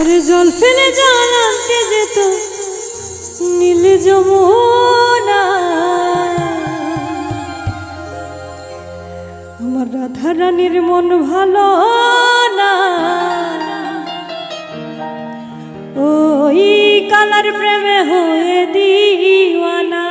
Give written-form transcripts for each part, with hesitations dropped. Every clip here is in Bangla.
আরে জল ফেলে জল আনতে যেত নীল যমুনা, আমার রাধা রানীর মন ভালো না, ওই কালার প্রেমে হয়ে দিওয়ানা।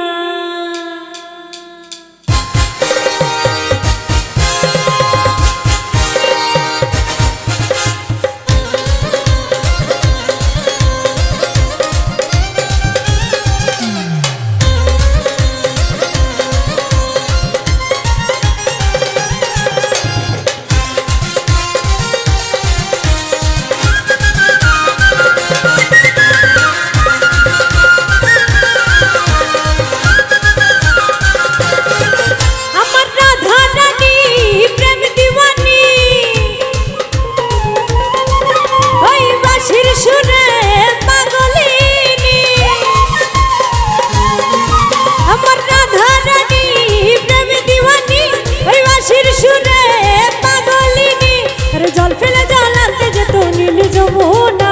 জল ফেলে জল আনতে যেত নীল যমুনা,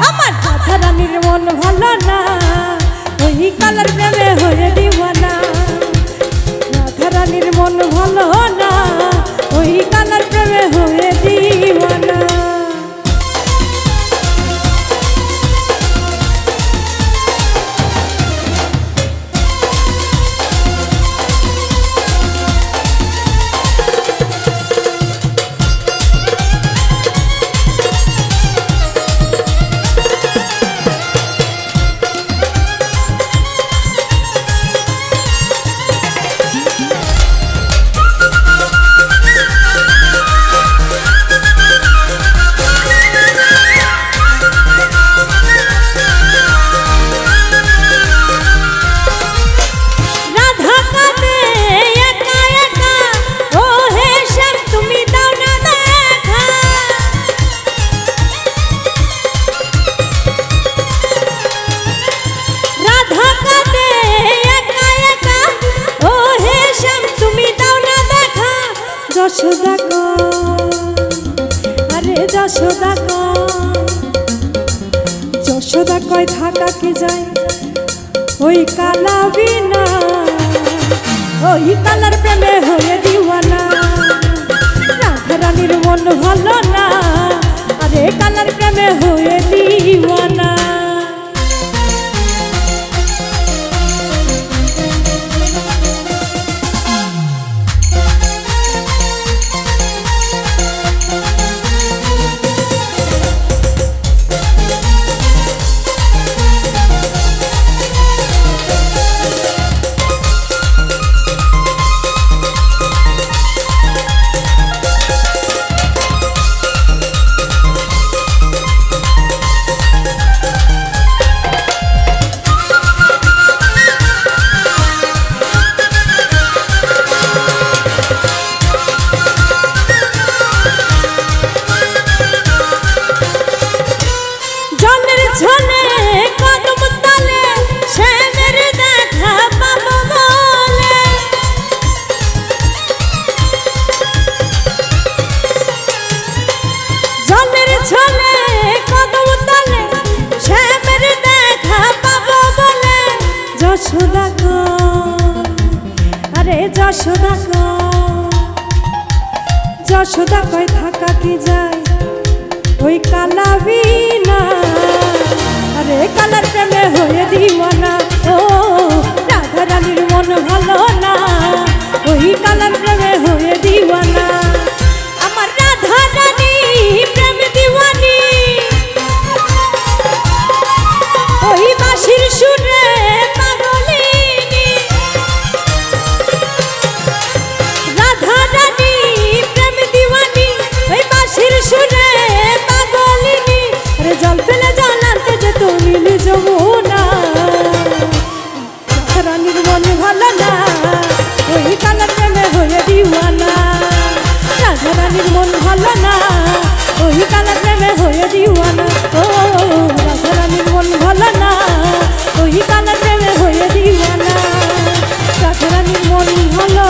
আমার রাধা রানীর মন ভালো না, ওই কালার প্রেমে হয়ে দিওয়ানা। রাধা রানীর মন ভালো না, ওই কালার প্রেমে হয়ে দিওয়ানা। যশোদা আরে যশোদা যশোদা কয় ঢাকা কি যায় ওই কালা বিনা, ওই কালার প্রেমে হয়ে দিওয়ানা। রাধা রানীর মন ভালো না, আরে কালার প্রেমে হয়ে দিওয়ানা। যশোদা আরে যশোদা যশোদা কয় ঢাকা কি যায় ওই কালা বিনা, আরে কালার প্রেমে হয়ে দিওয়ানা। ও রাধা রানীর মন ভালো না, ওই কালার প্রেমে হয়ে দিওয়ানা। আমার রাধা রানী প্রেম দিওয়ানি, ওই বাঁশির সুরে পাগলিনী। রাধা রানী প্রেম দিওয়ানি, ওই বাঁশির সুরে পাগলিনী। আরে জল ফেলে জল আনতে যেত নীল যমুনা, রাধা রানীর মন ভালো না, ওই কালার প্রেমে হয়ে দিওয়ানা। রাধা রানীর মন ভালো না, ওই কালার প্রেমে হয়ে দিওয়ানা। ও রাধা রানীর মন ভালো না, ওই কালার প্রেমে হয়ে দিওয়ানা। রাধা রানীর মন ভালো